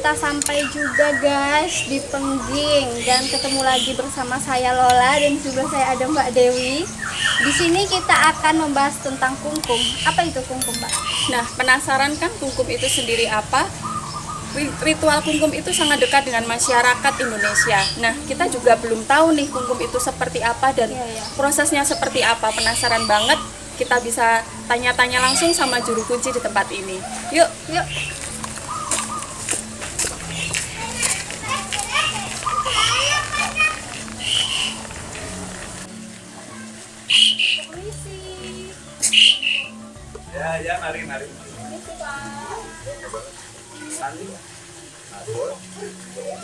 kita sampai juga guys di Pengging dan ketemu lagi bersama saya Lola dan sebelah saya ada Mbak Dewi. Di sini kita akan membahas tentang kungkum. Apa itu kungkum, Mbak? Nah, penasaran kan kungkum itu sendiri apa? Ritual kungkum itu sangat dekat dengan masyarakat Indonesia. Nah, kita juga belum tahu nih kungkum itu seperti apa dan prosesnya seperti apa. Penasaran banget? Kita bisa tanya-tanya langsung sama juru kunci di tempat ini. Yuk, yuk. Ya, mari.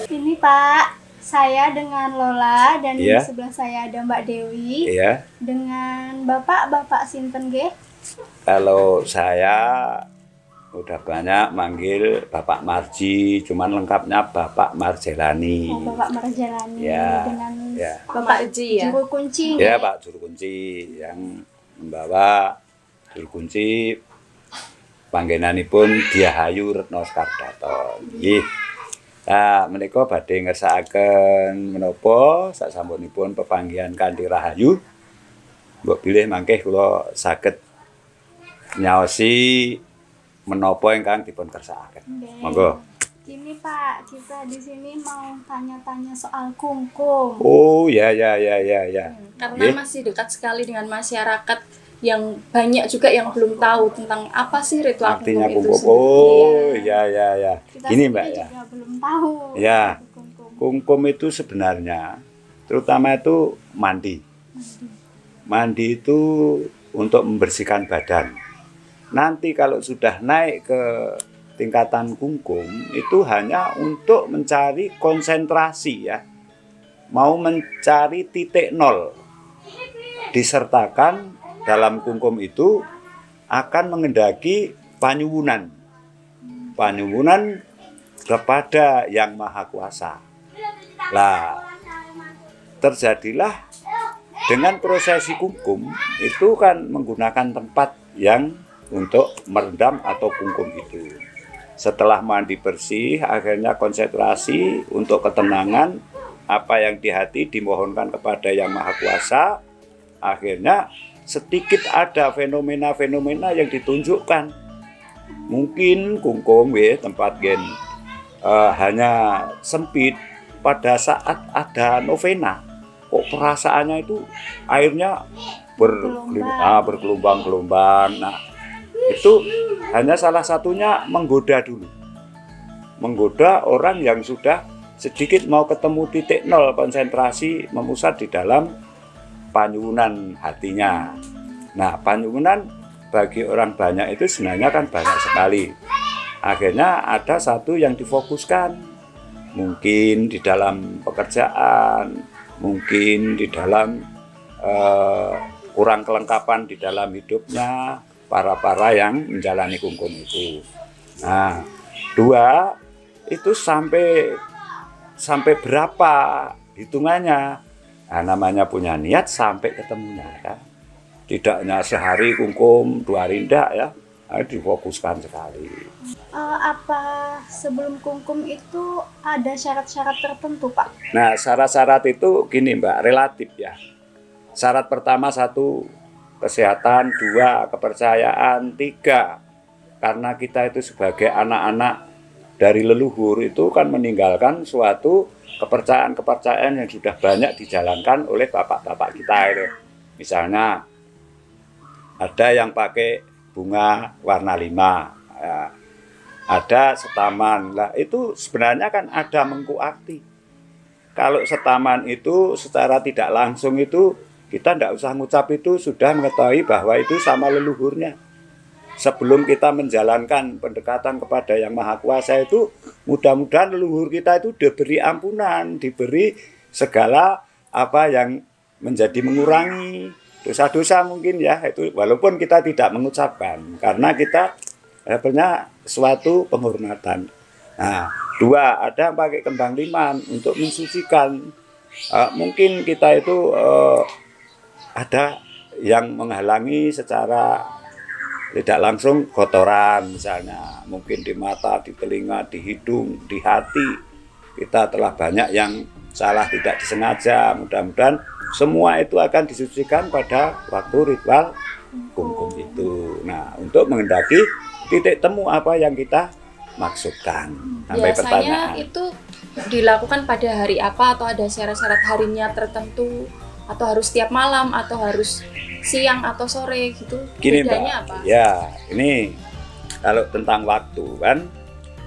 Ini Pak, saya dengan Lola dan di sebelah saya ada Mbak Dewi. Iya. Dengan Bapak sinten nggih? Kalau saya udah banyak manggil Bapak Marji, cuman lengkapnya Bapak Marjelani. Oh, Bapak Marjelani Ya, dengan Bapak Marji ya. Juru kunci. Ya, Pak Juru Kunci yang membawa Juru Kunci panggenanipun Diahayu Retno Skardato. Nggih. Nah, menika badhe ngersakaken menapa sasampunipun pepanggihan kanthi rahayu. Mbok bilih mangke kula saged nyaosi menapa ingkang dipun kersakaken. Monggo. Ini Pak, kita di sini mau tanya-tanya soal kungkum. Oh, ya. Karena masih dekat sekali dengan masyarakat yang banyak juga yang belum tahu tentang apa sih ritual Artinya kungkum itu kungkum. sendiri. Oh, ya. Kita Gini, sendiri Mbak ya. juga belum tahu. Ya. Kungkum. Kungkum itu sebenarnya terutama itu mandi. Mandi itu untuk membersihkan badan. Nanti kalau sudah naik ke tingkatan kungkum itu hanya untuk mencari konsentrasi ya. Mau mencari titik nol. Disertakan dalam kungkum itu akan mengendaki panyuwunan. Panyuwunan kepada Yang Maha Kuasa. Lah, terjadilah dengan prosesi kungkum itu kan menggunakan tempat yang untuk merendam atau kungkum itu. Setelah mandi bersih, akhirnya konsentrasi untuk ketenangan apa yang di hati dimohonkan kepada Yang Maha Kuasa. Akhirnya sedikit ada fenomena-fenomena yang ditunjukkan. Mungkin kungkum tempat hanya sempit pada saat ada novena. Kok perasaannya itu airnya bergelombang-gelombang. Nah, itu hanya salah satunya menggoda dulu. Menggoda orang yang sudah sedikit mau ketemu titik nol konsentrasi memusat di dalam panyuwunan hatinya. Nah, panyuwunan bagi orang banyak itu sebenarnya kan banyak sekali. Akhirnya ada satu yang difokuskan. Mungkin di dalam pekerjaan, mungkin di dalam kurang kelengkapan di dalam hidupnya para yang menjalani kungkum itu. Nah, dua itu sampai berapa hitungannya? Nah, namanya punya niat sampai ketemunya ya. Tidaknya sehari kungkum, 2 hari enggak ya. Nah, difokuskan sekali. Apa sebelum kungkum itu ada syarat-syarat tertentu, Pak? Nah, syarat-syarat itu gini, Mbak, relatif ya. Syarat pertama 1 kesehatan, 2 kepercayaan, 3 karena kita itu sebagai anak-anak dari leluhur itu kan meninggalkan suatu kepercayaan-kepercayaan yang sudah banyak dijalankan oleh bapak-bapak kita itu. Misalnya ada yang pakai bunga warna 5, ya. Ada setaman. Lah itu sebenarnya kan ada mengku arti. Kalau setaman itu secara tidak langsung itu kita tidak usah ngucap itu sudah mengetahui bahwa itu sama leluhurnya. Sebelum kita menjalankan pendekatan kepada Yang Maha Kuasa itu, mudah-mudahan leluhur kita itu diberi ampunan, diberi segala apa yang menjadi mengurangi dosa-dosa mungkin ya, itu walaupun kita tidak mengucapkan, karena kita punya suatu penghormatan. Nah, 2 ada yang pakai kembang liman untuk mensucikan. Mungkin kita itu ada yang menghalangi secara tidak langsung kotoran misalnya, mungkin di mata, di telinga, di hidung, di hati. Kita telah banyak yang salah tidak disengaja. Mudah-mudahan semua itu akan disucikan pada waktu ritual kungkum itu. Nah, untuk menghendaki titik temu apa yang kita maksudkan. Sampai Biasanya pertanyaan. itu dilakukan pada hari apa, atau ada syarat-syarat harinya tertentu, atau harus setiap malam, atau harus siang atau sore gitu? Gini Bedanya Mbak, apa? ya ini kalau tentang waktu kan,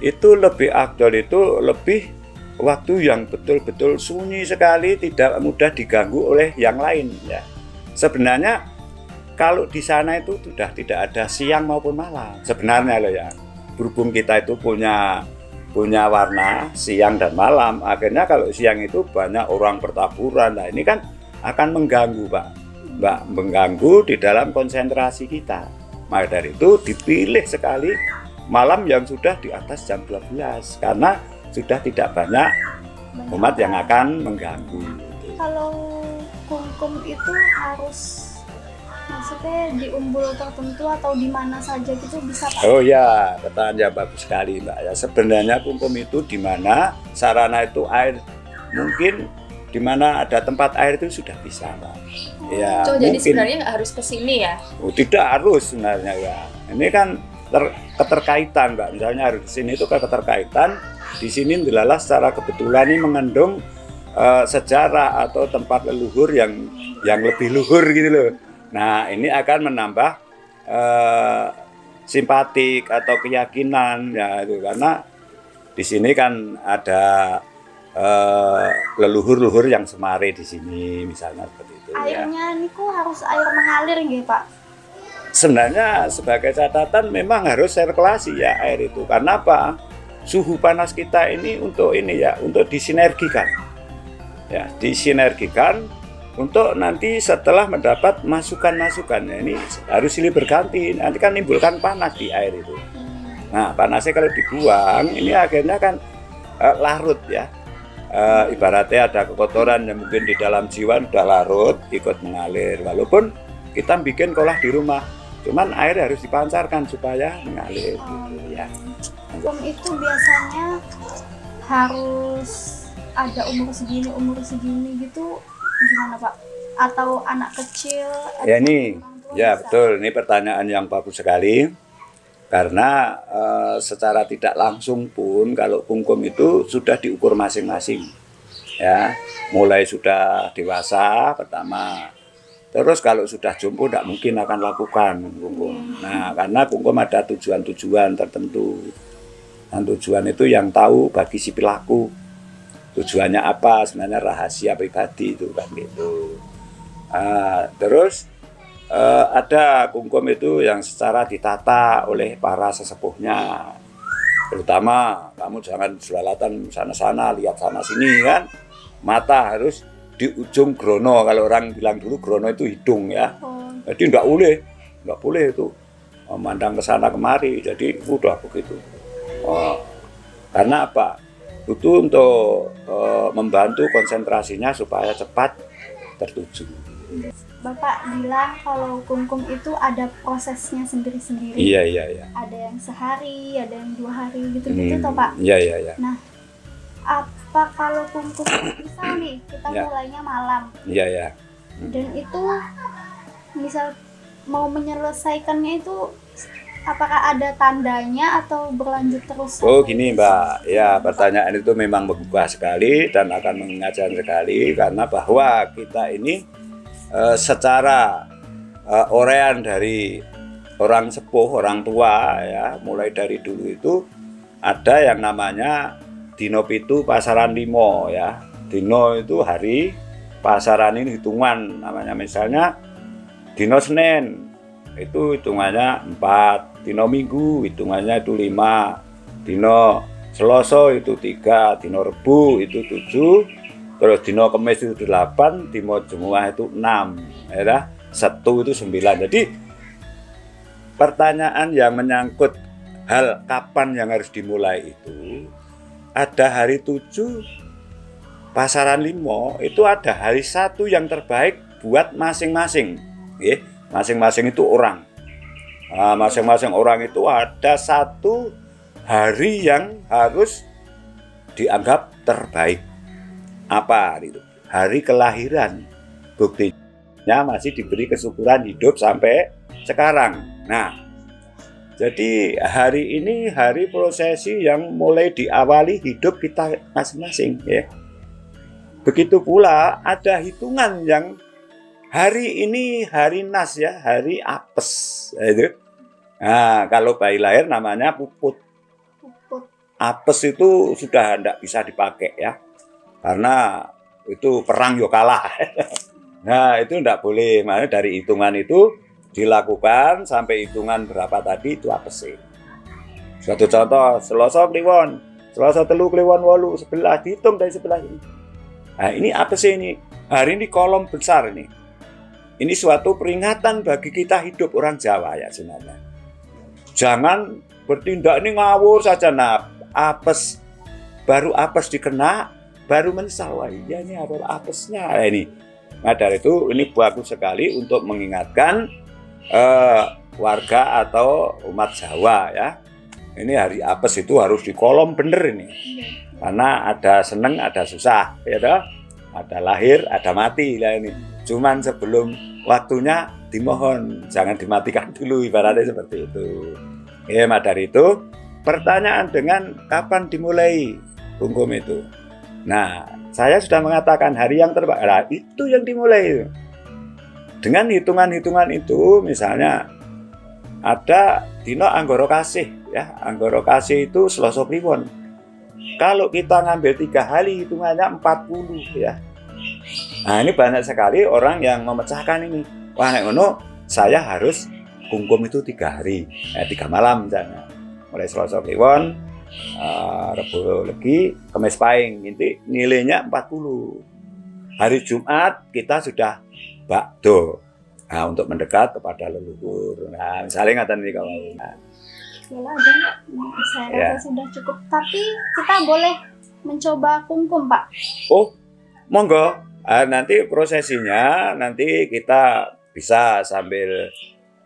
itu lebih afdol, itu lebih waktu yang betul-betul sunyi sekali, tidak mudah diganggu oleh yang lain ya. Sebenarnya kalau di sana itu sudah tidak ada siang maupun malam sebenarnya loh ya. Berhubung kita itu punya warna siang dan malam, akhirnya kalau siang itu banyak orang bertaburan. Nah ini kan akan mengganggu Mbak, mengganggu di dalam konsentrasi kita. Maka dari itu dipilih sekali malam yang sudah di atas jam 12 karena sudah tidak banyak umat yang akan mengganggu. Kalau kungkum itu harus maksudnya di umbul tertentu atau di mana saja gitu bisa Pak? Oh ya, pertanyaan bagus sekali Mbak ya. Sebenarnya kungkum itu di mana sarana itu air, mungkin di mana ada tempat air itu sudah bisa Mbak. Ya, So, jadi mungkin. sebenarnya nggak harus ke sini ya? Oh, tidak harus sebenarnya ya. Ini kan keterkaitan Mbak. Misalnya harus di sini itu keterkaitan. Di sini adalah secara kebetulan ini mengandung sejarah atau tempat leluhur yang lebih luhur gitu loh. Nah ini akan menambah simpatik atau keyakinan ya itu, karena di sini kan ada leluhur-leluhur yang semare di sini misalnya seperti itu. Airnya ini kok harus air mengalir gitu Pak? Sebenarnya sebagai catatan memang harus sirkulasi ya air itu. Karena apa? Suhu panas kita ini untuk ini ya, untuk disinergikan. Ya, disinergikan untuk nanti setelah mendapat masukan-masukan. Ya, ini harus silih berganti. Nanti kan menimbulkan panas di air itu. Nah, panasnya kalau dibuang ini akhirnya kan larut ya. Ibaratnya ada kekotoran yang mungkin di dalam jiwa sudah larut, ikut mengalir. Walaupun kita bikin kolah di rumah, cuman air harus dipancarkan supaya mengalir gitu ya. Kungkum itu biasanya harus ada umur segini gitu gimana Pak? Atau anak kecil? Ya atau ini, orang tua ya bisa? betul, ini pertanyaan yang bagus sekali. Karena secara tidak langsung pun kalau kungkum itu sudah diukur masing-masing. Ya, mulai sudah dewasa pertama. Terus kalau sudah jompo tidak mungkin akan lakukan kungkum. Nah, karena kungkum ada tujuan-tujuan tertentu. Dan tujuan itu yang tahu bagi si pelaku. Tujuannya apa? Sebenarnya rahasia pribadi itu kan gitu. Terus ada kungkum itu yang secara ditata oleh para sesepuhnya. Terutama kamu jangan jualatan sana-sana, lihat sana sini kan. Mata harus di ujung grono. Kalau orang bilang dulu grono itu hidung ya. Jadi nggak boleh itu memandang ke sana kemari. Jadi udah begitu. Karena apa? Itu untuk membantu konsentrasinya supaya cepat tertuju. Bapak bilang kalau kungkum itu ada prosesnya sendiri-sendiri. Iya. Ada yang sehari, ada yang 2 hari gitu-gitu toh Pak? Iya. Nah, apa kalau kungkum misal nih kita Ya. mulainya malam Iya. dan itu misal mau menyelesaikannya itu apakah ada tandanya atau berlanjut terus? Oh gini Mbak, ya pertanyaan itu memang membuka sekali dan akan mengajar sekali karena bahwa kita ini secara orean dari orang sepuh, orang tua ya, mulai dari dulu itu ada yang namanya Dino Pitu Pasaran Limo ya. Dino itu hari, pasaran ini hitungan namanya, misalnya Dino Senin itu hitungannya 4, Dino Minggu hitungannya itu 5, Dino Selasa itu 3, Dino Rebu itu 7, terus Dino Kemis itu 8, Dino Jumat itu 6, ya, Sabtu itu 9. Jadi pertanyaan yang menyangkut hal kapan yang harus dimulai itu ada hari 7 pasaran 5, itu ada hari 1 yang terbaik buat masing-masing. Masing-masing itu orang. Nah, masing-masing orang itu ada satu hari yang harus dianggap terbaik. Apa itu? Hari kelahiran. Buktinya masih diberi kesyukuran hidup sampai sekarang. Nah, jadi hari ini hari prosesi yang mulai diawali hidup kita masing-masing, ya. Begitu pula ada hitungan yang hari ini hari Nas, ya, hari apes, itu. Nah, kalau bayi lahir namanya puput. Apes itu sudah tidak bisa dipakai, ya, karena itu perang yo kalah. Nah, itu tidak boleh. Makanya dari hitungan itu dilakukan sampai hitungan berapa tadi itu apes. Suatu contoh, Selasa Kliwon, Selasa telu Kliwon 8, 11, dihitung dari sebelah ini. Nah, ini apes ini. Hari ini kolom besar ini. Ini suatu peringatan bagi kita hidup orang Jawa, ya sebenarnya. Jangan bertindak ini ngawur saja. Nah, apes, baru apes dikena, baru menyesal. Wah, iya ini ada apesnya. Nah, ini. Nah, dari itu ini bagus sekali untuk mengingatkan warga atau umat Jawa, ya. Ini hari apes itu harus di kolom bener ini. Karena ada seneng, ada susah, ya toh? Ada lahir, ada mati lah ini. Cuman sebelum waktunya dimohon jangan dimatikan dulu, ibaratnya seperti itu. Ya, dari itu pertanyaan dengan kapan dimulai kungkum itu. Nah, saya sudah mengatakan hari yang terbaik. Nah, itu yang dimulai. Dengan hitungan-hitungan itu, misalnya ada dino Anggoro Kasih, ya. Anggoro Kasih itu Selasa Kliwon. Kalau kita ngambil 3 hari hitungannya 40, ya. Nah, ini banyak sekali orang yang memecahkan ini. Wah, nek ngono saya harus kungkum itu 3 hari, 3 malam misalnya. Mulai Selasa Kliwon, Rebo Legi, Kamis Pahing, inti nilainya 40. Hari Jumat kita sudah bakdo. Nah, untuk mendekat kepada leluhur. Nah, misalnya ngatain ini kalau ada nggak? Saya rasa sudah cukup. Tapi kita boleh mencoba kungkum, Pak. Oh, monggo. Nanti prosesinya nanti kita bisa sambil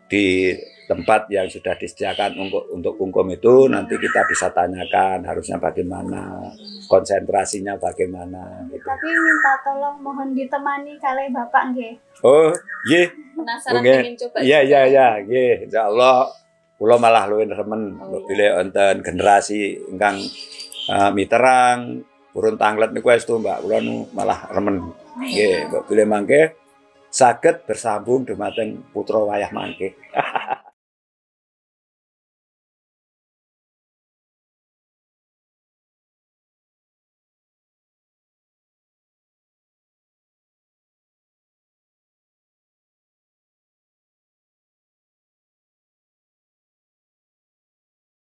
di tempat yang sudah disediakan untuk kungkum itu nanti kita bisa tanyakan harusnya bagaimana, konsentrasinya bagaimana. Gitu. Tapi minta tolong mohon ditemani kali Bapak nggih. Oh, iya. Penasaran pengen coba. Iya, nggih. Insyaallah kula malah luwih remen bila wonten generasi ingkang miterang purun tanglet niku estu Mbak. Kula nu malah remen. Nggih, mbok bilih mangke saged bersambung dumateng putra wayah mangke.